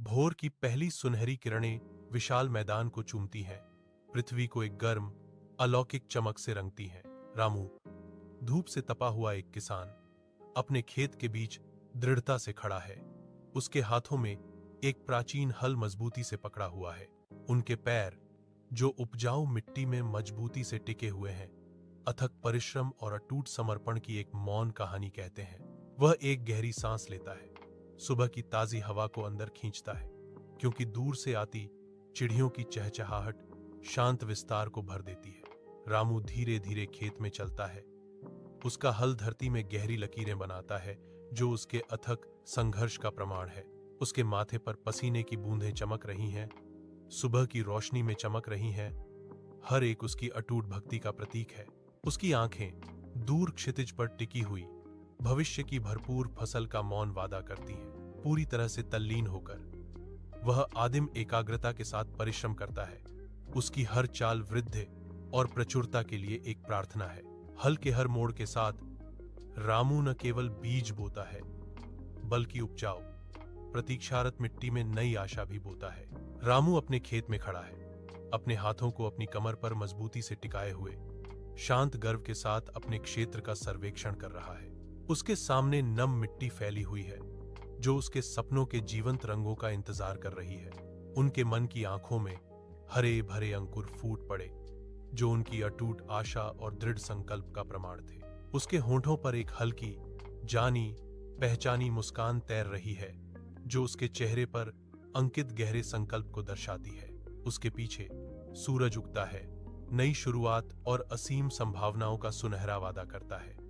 भोर की पहली सुनहरी किरणें विशाल मैदान को चूमती हैं, पृथ्वी को एक गर्म, अलौकिक चमक से रंगती हैं। रामू, धूप से तपा हुआ एक किसान, अपने खेत के बीच दृढ़ता से खड़ा है। उसके हाथों में एक प्राचीन हल मजबूती से पकड़ा हुआ है। उनके पैर, जो उपजाऊ मिट्टी में मजबूती से टिके हुए हैं, अथक परिश्रम और अटूट समर्पण की एक मौन कहानी कहते हैं। वह एक गहरी सांस लेता है, सुबह की ताजी हवा को अंदर खींचता है, क्योंकि दूर से आती चिड़ियों की चहचहाहट शांत विस्तार को भर देती है। रामू धीरे धीरे खेत में चलता है। उसका हल धरती में गहरी लकीरें बनाता है, जो उसके अथक संघर्ष का प्रमाण है। उसके माथे पर पसीने की बूंदें चमक रही हैं, सुबह की रोशनी में चमक रही हैं। हर एक उसकी अटूट भक्ति का प्रतीक है। उसकी आंखें दूर क्षितिज पर टिकी हुई भविष्य की भरपूर फसल का मौन वादा करती हैं। पूरी तरह से तल्लीन होकर वह आदिम एकाग्रता के साथ परिश्रम करता है। उसकी हर चाल वृद्धि और प्रचुरता के लिए एक प्रार्थना है। हल के हर मोड़ के साथ रामू न केवल बीज बोता है, बल्कि उपजाऊ, प्रतीक्षारत मिट्टी में नई आशा भी बोता है। रामू अपने खेत में खड़ा है, अपने हाथों को अपनी कमर पर मजबूती से टिकाए हुए, शांत गर्व के साथ अपने क्षेत्र का सर्वेक्षण कर रहा है। उसके सामने नम मिट्टी फैली हुई है, जो उसके सपनों के जीवंत रंगों का इंतजार कर रही है। उनके मन की आंखों में हरे भरे अंकुर फूट पड़े, जो उनकी अटूट आशा और दृढ़ संकल्प का प्रमाण थे। उसके होंठों पर एक हल्की, जानी पहचानी मुस्कान तैर रही है, जो उसके चेहरे पर अंकित गहरे संकल्प को दर्शाती है। उसके पीछे सूरज उगता है, नई शुरुआत और असीम संभावनाओं का सुनहरा वादा करता है।